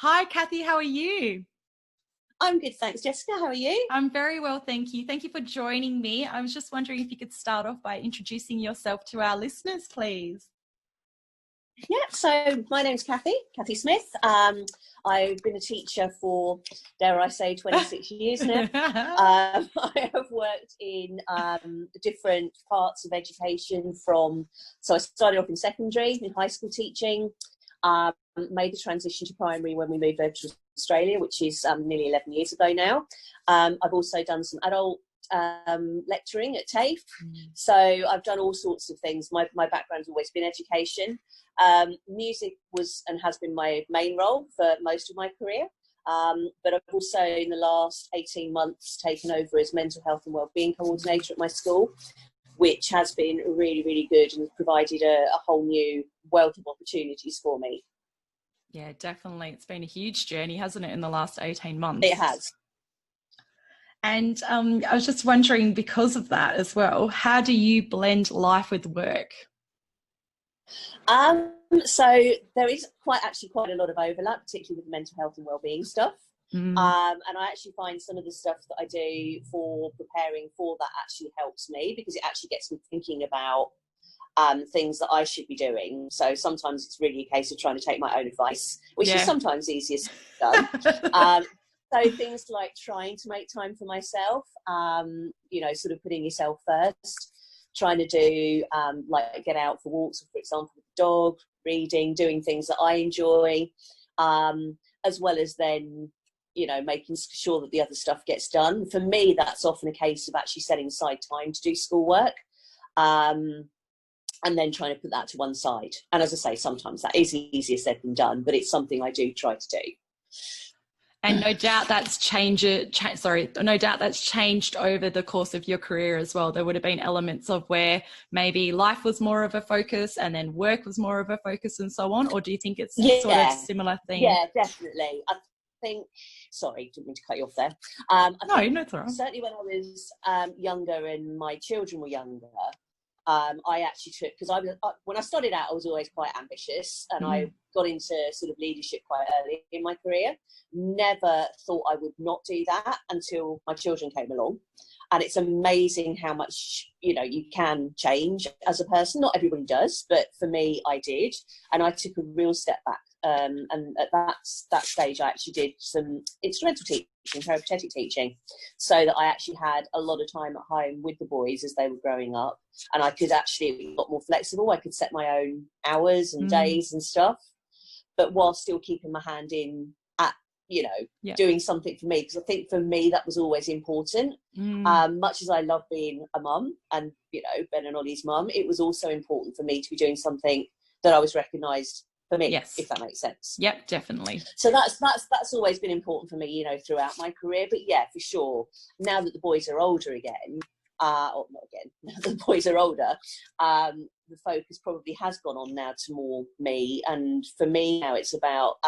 Hi, Cathy. How are you? I'm good, thanks, Jessica. How are you? I'm very well, thank you. Thank you for joining me. I was just wondering if you could start off by introducing yourself to our listeners, please. Yeah, so my name's Cathy, Cathy Smith. I've been a teacher for, dare I say, 26 years now. I have worked in different parts of education so I started off in secondary, in high school teaching, made the transition to primary when we moved over to Australia, which is nearly 11 years ago now. I've also done some adult lecturing at TAFE. So I've done all sorts of things. My background's always been education. Music was and has been my main role for most of my career. But I've also, in the last 18 months, taken over as mental health and wellbeing coordinator at my school, which has been really, really good and provided a whole new wealth of opportunities for me. Yeah, definitely. It's been a huge journey, hasn't it, in the last 18 months? It has. And I was just wondering, because of that as well, how do you blend life with work? So there is quite a lot of overlap, particularly with the mental health and wellbeing stuff. And I actually find some of the stuff that I do for preparing for that actually helps me, because it actually gets me thinking about things that I should be doing. So sometimes it's really a case of trying to take my own advice, which is sometimes easier done. So things like trying to make time for myself, sort of putting yourself first, trying to do like get out for walks, for example, with the dog, reading, doing things that I enjoy, as well as then, making sure that the other stuff gets done. For me, that's often a case of actually setting aside time to do schoolwork. And then trying to put that to one side. And as I say, sometimes that is easier said than done, but it's something I do try to do. And no doubt that's changed over the course of your career as well. There would have been elements of where maybe life was more of a focus and then work was more of a focus and so on. Or do you think it's sort of similar thing? Yeah, definitely. I think, sorry, didn't mean to cut you off there. No, it's all right. Certainly when I was younger and my children were younger, I actually took, because when I started out, I was always quite ambitious, and I got into sort of leadership quite early in my career. Never thought I would not do that until my children came along. And it's amazing how much, you can change as a person. Not everybody does, but for me, I did. And I took a real step back. And at that stage, I actually did some instrumental teaching, peripatetic teaching, so that I actually had a lot of time at home with the boys as they were growing up. And I could actually be a lot more flexible. I could set my own hours and days and stuff, but while still keeping my hand in at, doing something for me. Because I think for me, that was always important. Much as I love being a mum and, Ben and Ollie's mum, it was also important for me to be doing something that I was recognised for me, if that makes sense. Yep, definitely. So that's always been important for me, throughout my career. But yeah, for sure, now that the boys are older again, or not again, now that the boys are older, the focus probably has gone on now to more me. And for me now, it's about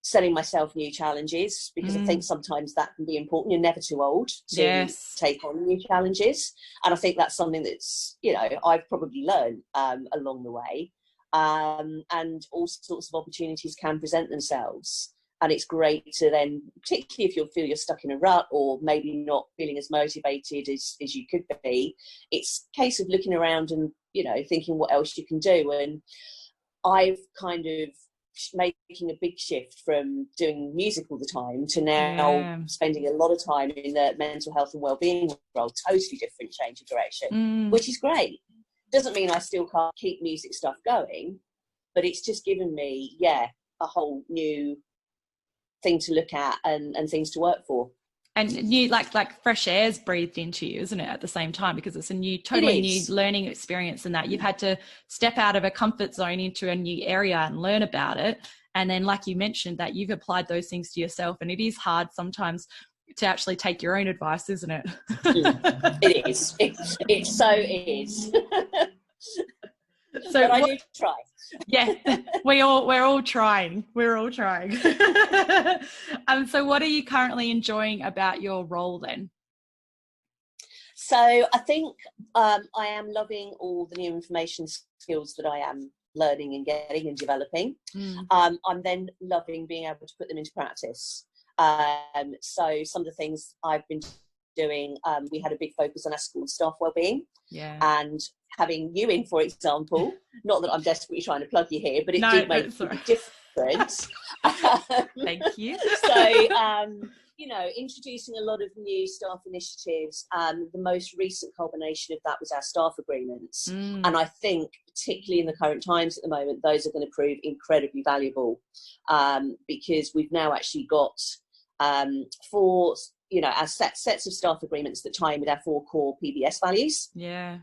setting myself new challenges, because I think sometimes that can be important. You're never too old to take on new challenges. And I think that's something that's, I've probably learned along the way. And all sorts of opportunities can present themselves. And it's great to then, particularly if you feel you're stuck in a rut or maybe not feeling as motivated as you could be, it's a case of looking around and, thinking what else you can do. And I've kind of making a big shift from doing music all the time to now spending a lot of time in the mental health and wellbeing role. Totally different change of direction, which is great. Doesn't mean I still can't keep music stuff going, but it's just given me, a whole new thing to look at and things to work for. And new, like fresh air's breathed into you, isn't it, at the same time? Because it's a totally new learning experience, and that you've had to step out of a comfort zone into a new area and learn about it. And then, like you mentioned, that you've applied those things to yourself, and it is hard sometimes to actually take your own advice, isn't it? It is. It so is. So but I do try. Yeah, we're all trying. We're all trying. So what are you currently enjoying about your role then? So I think I am loving all the new information skills that I am learning and getting and developing. I'm then loving being able to put them into practice. So some of the things I've been doing, we had a big focus on our school staff wellbeing, and having you in, for example, not that I'm desperately trying to plug you here, but it did make a big difference. Thank you. So you know, introducing a lot of new staff initiatives, and the most recent culmination of that was our staff agreements. And I think, particularly in the current times at the moment, those are going to prove incredibly valuable, because we've now actually got 4, you know, our sets of staff agreements that tie in with our 4 core PBS values. Yeah.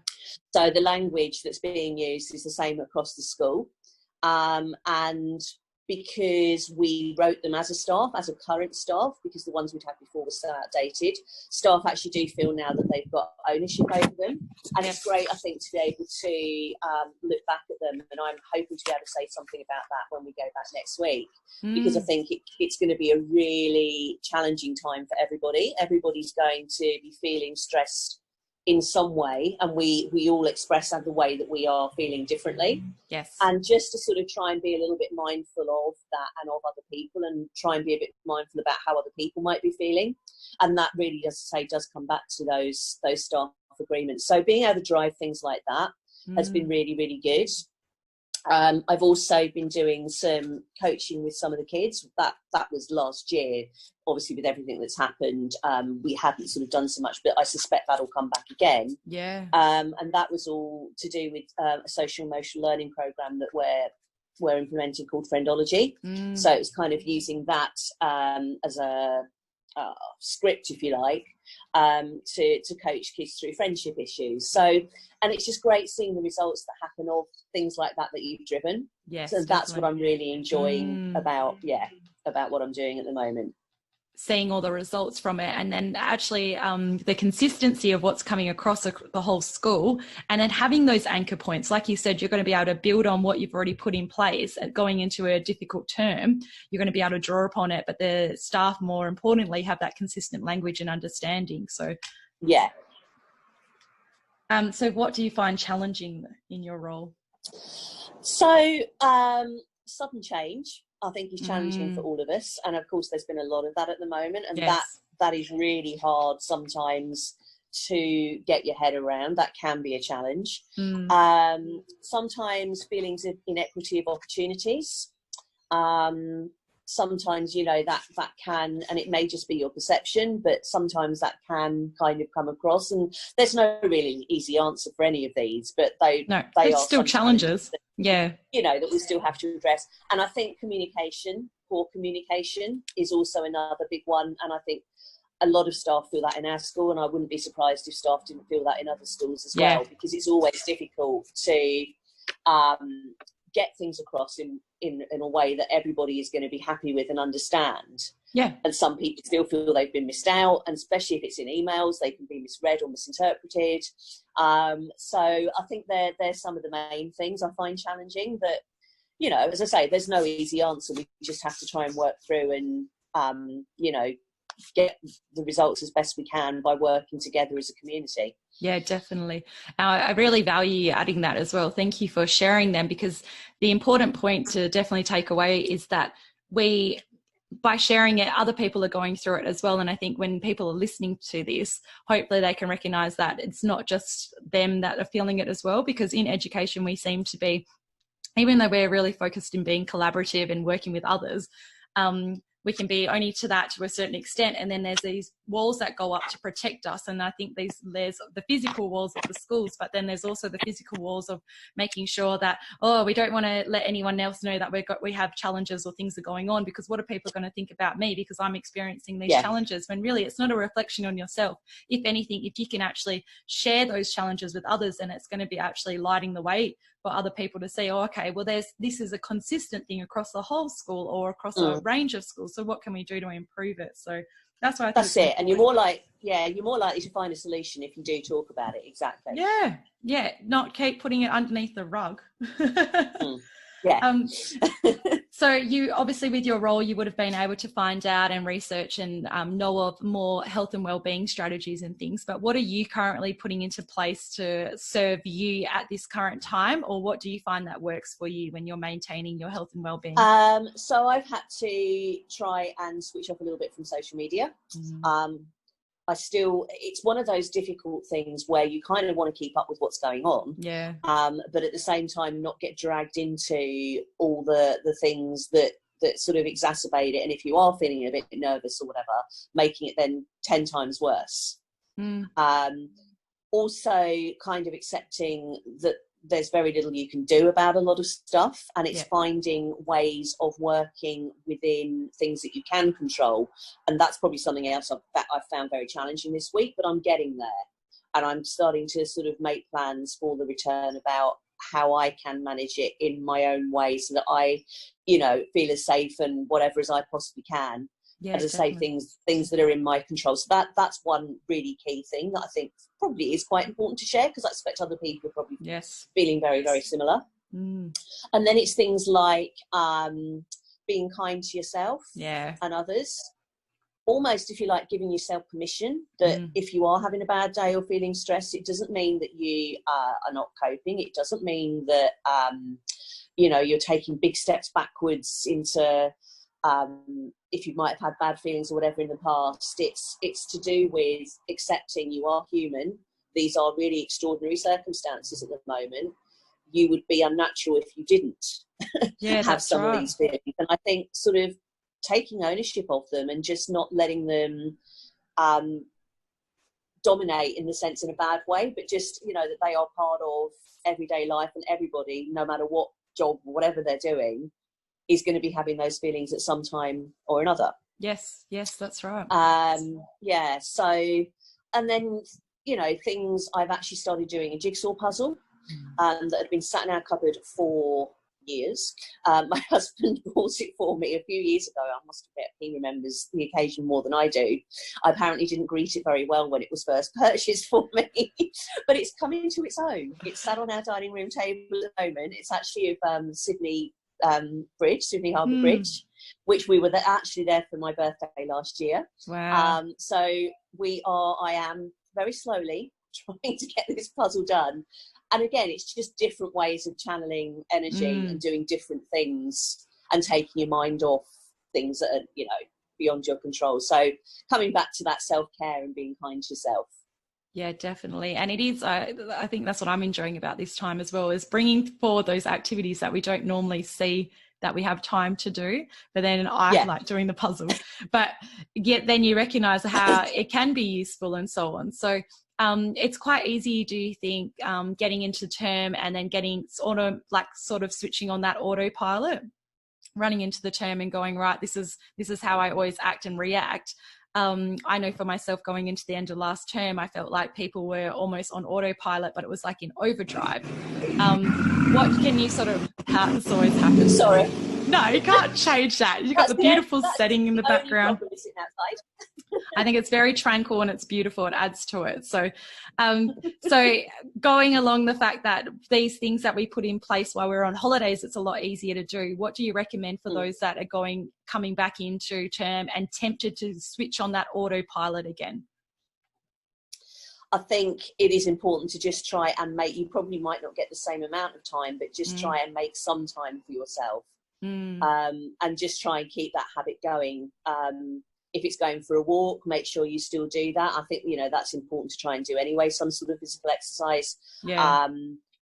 So the language that's being used is the same across the school, and because we wrote them as a staff, as a current staff, because the ones we'd had before were so outdated, staff actually do feel now that they've got ownership over them. And it's great, I think, to be able to look back at them. And I'm hoping to be able to say something about that when we go back next week, because I think it's going to be a really challenging time for everybody. Everybody's going to be feeling stressed in some way, and we all express the way that we are feeling differently. Yes. And just to sort of try and be a little bit mindful of that and of other people, and try and be a bit mindful about how other people might be feeling. And that really, as I say, does come back to those staff agreements. So being able to drive things like that has been really, really good. I've also been doing some coaching with some of the kids. That was last year. Obviously, with everything that's happened, we hadn't sort of done so much, but I suspect that'll come back again. Yeah. And that was all to do with a social emotional learning program that we're implementing called Friendology. So it's kind of using that as a script, if you like, to coach kids through friendship issues. So, and it's just great seeing the results that happen of things like that you've driven. Yes, so that's what I'm really enjoying about what I'm doing at the moment. Seeing all the results from it, and then actually the consistency of what's coming across the whole school, and then having those anchor points. Like you said, you're going to be able to build on what you've already put in place. Going into a difficult term, you're going to be able to draw upon it, but the staff, more importantly, have that consistent language and understanding. So yeah. So what do you find challenging in your role? So sudden change, I think, is challenging for all of us, and of course there's been a lot of that at the moment, and that is really hard sometimes to get your head around. That can be a challenge. Sometimes feelings of inequity of opportunities. Sometimes, you know, that can, and it may just be your perception, but sometimes that can kind of come across, and there's no really easy answer for any of these, but they are still challenges. Yeah. You know, that we still have to address. And I think poor communication is also another big one. And I think a lot of staff feel that in our school, and I wouldn't be surprised if staff didn't feel that in other schools as well, because it's always difficult to get things across in a way that everybody is going to be happy with and understand. Yeah. And some people still feel they've been missed out, and especially if it's in emails, they can be misread or misinterpreted. So I think they're some of the main things I find challenging. But, you know, as I say, there's no easy answer. We just have to try and work through and, you know, get the results as best we can by working together as a community. Yeah, definitely. I really value you adding that as well. Thank you for sharing them, because the important point to definitely take away is that by sharing it, other people are going through it as well. And I think when people are listening to this, hopefully they can recognize that it's not just them that are feeling it as well, because in education we seem to be, even though we're really focused in being collaborative and working with others, we can be only to that to a certain extent, and then there's these walls that go up to protect us. And I think there's the physical walls of the schools, but then there's also the physical walls of making sure that, we don't want to let anyone else know that we have challenges or things are going on, because what are people going to think about me because I'm experiencing these challenges, when really it's not a reflection on yourself. If anything, if you can actually share those challenges with others, then it's going to be actually lighting the way for other people to see, this is a consistent thing across the whole school or across a range of schools. So what can we do to improve it? So that's why I think that's it. And you're more likely to find a solution if you do talk about it. Exactly. Yeah. Not keep putting it underneath the rug. Yeah. So you obviously, with your role, you would have been able to find out and research and know of more health and wellbeing strategies and things. But what are you currently putting into place to serve you at this current time, or what do you find that works for you when you're maintaining your health and wellbeing? So I've had to try and switch off a little bit from social media. It's one of those difficult things where you kind of want to keep up with what's going on. Yeah. But at the same time, not get dragged into all the things that sort of exacerbate it. And if you are feeling a bit nervous or whatever, making it then 10 times worse. Also kind of accepting that there's very little you can do about a lot of stuff, and it's finding ways of working within things that you can control. And that's probably something else I've found very challenging this week, but I'm getting there, and I'm starting to sort of make plans for the return about how I can manage it in my own way so that I, feel as safe and whatever as I possibly can. As I say, things that are in my control. So that's one really key thing that I think probably is quite important to share, because I expect other people are probably feeling very, very similar. And then it's things like being kind to yourself and others. Almost, if you like, giving yourself permission that if you are having a bad day or feeling stressed, it doesn't mean that you are not coping. It doesn't mean that, you're taking big steps backwards into... if you might have had bad feelings or whatever in the past, it's to do with accepting you are human. These are really extraordinary circumstances at the moment. You would be unnatural if you didn't have some of these feelings. And I think sort of taking ownership of them and just not letting them dominate in the sense in a bad way, but just, that they are part of everyday life, and everybody, no matter what job or whatever they're doing, is going to be having those feelings at some time or another. Yes, that's right. So, and then, things I've actually started doing a jigsaw puzzle that had been sat in our cupboard for years. My husband bought it for me a few years ago. I must admit, he remembers the occasion more than I do. I apparently didn't greet it very well when it was first purchased for me, but it's come into its own. It's sat on our dining room table at the moment. It's actually of Sydney Harbour Bridge, which we were actually there for my birthday last year. Wow. So I am very slowly trying to get this puzzle done. And again, it's just different ways of channeling energy and doing different things and taking your mind off things that are, beyond your control. So coming back to that self-care and being kind to yourself. Yeah, definitely. And it is, I think that's what I'm enjoying about this time as well, is bringing forward those activities that we don't normally see that we have time to do. But then I like doing the puzzle. But yet then you recognize how it can be useful and so on. So it's quite easy, do you think, getting into term and then getting sort of switching on that autopilot, running into the term and going, right, this is how I always act and react. I know for myself, going into the end of last term, I felt like people were almost on autopilot, but it was like in overdrive. What can you how this always happens? Sorry. No, you can't change that. You've got the beautiful setting in the background. I think it's very tranquil and it's beautiful. It adds to it. So, going along the fact that these things that we put in place while we're on holidays, it's a lot easier to do. What do you recommend for those that are coming back into term and tempted to switch on that autopilot again? I think it is important to just try and you probably might not get the same amount of time, but just try and make some time for yourself. And just try and keep that habit going. If it's going for a walk, make sure you still do that. I think, that's important to try and do anyway, some sort of physical exercise,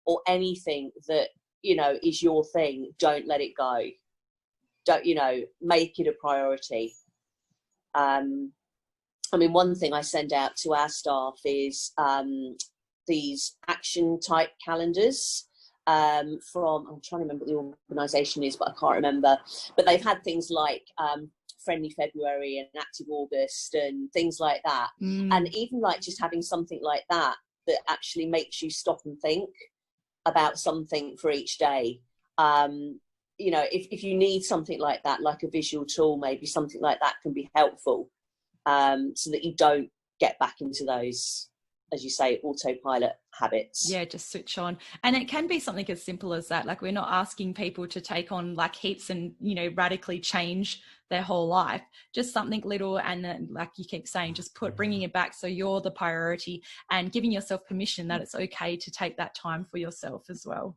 or anything that, is your thing. Don't let it go. Don't, make it a priority. One thing I send out to our staff is these action type calendars. I'm trying to remember what the organisation is, but I can't remember. But they've had things like Friendly February and Active August and things like that. And even like just having something like that actually makes you stop and think about something for each day. If you need something like that, like a visual tool, maybe something like that can be helpful, so that you don't get back into those as you say, autopilot habits. Yeah, just switch on. And it can be something as simple as that. Like, we're not asking people to take on like heaps and, you know, radically change their whole life. Just something little, and then, like you keep saying, just bringing it back so you're the priority, and giving yourself permission that it's okay to take that time for yourself as well.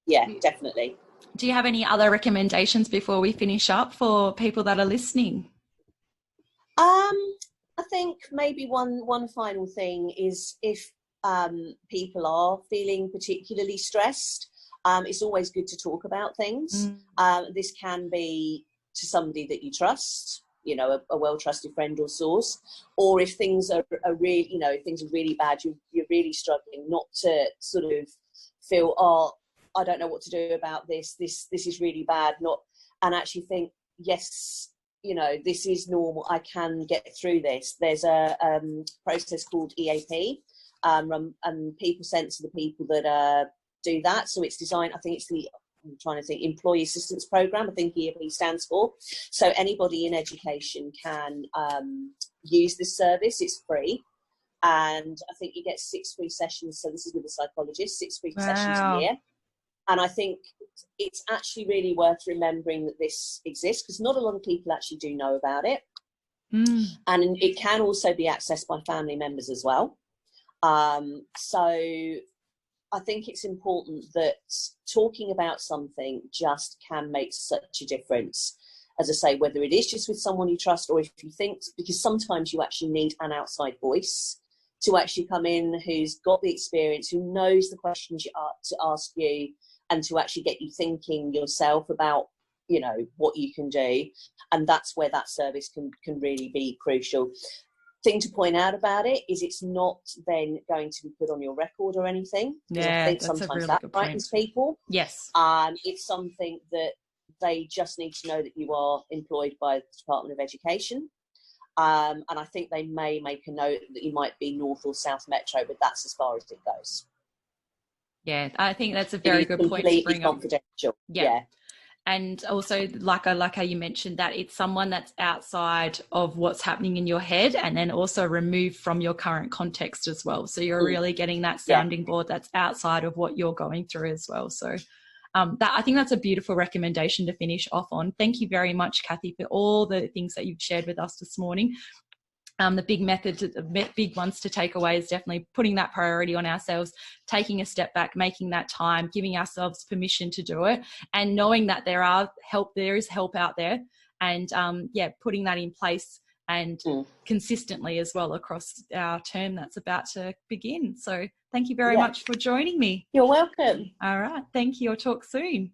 Yeah, definitely. Do you have any other recommendations before we finish up for people that are listening? I think maybe one final thing is, if people are feeling particularly stressed, it's always good to talk about things. This can be to somebody that you trust, you know, a well-trusted friend or source, or if things are really, you know, if things are really bad, you're really struggling, not to sort of feel, oh, I don't know what to do about this is really bad, and actually think, yes, you know, this is normal, I can get through this. There's a process called EAP, and people censor the people that do that. So it's designed, I think it's I'm trying to think, Employee Assistance Programme, I think EAP stands for. So anybody in education can use this service. It's free. And I think you get 6 free sessions. So this is with a psychologist, 6 free sessions a year. And I think it's actually really worth remembering that this exists, because not a lot of people actually do know about it. And it can also be accessed by family members as well. So I think it's important that talking about something just can make such a difference. As I say, whether it is just with someone you trust, or if you think, because sometimes you actually need an outside voice to actually come in, who's got the experience, who knows the questions you are to ask you, and to actually get you thinking yourself about, you know, what you can do. And that's where that service can really be crucial. Thing to point out about it is it's not then going to be put on your record or anything. Yeah, I think that's sometimes a really that good frightens point. people. Yes. It's something that they just need to know that you are employed by the Department of Education. And I think they may make a note that you might be North or South Metro, but that's as far as it goes. Yeah, I think that's a very good point to bring up. Confidential. Yeah. And also, like how you mentioned, that it's someone that's outside of what's happening in your head, and then also removed from your current context as well. So you're really getting that sounding board that's outside of what you're going through as well. So I think that's a beautiful recommendation to finish off on. Thank you very much, Cathy, for all the things that you've shared with us this morning. The big ones to take away is definitely putting that priority on ourselves, taking a step back, making that time, giving ourselves permission to do it, and knowing that there is help out there, and putting that in place, and consistently as well across our term that's about to begin. So thank you very much for joining me. You're welcome. All right. Thank you. I'll talk soon.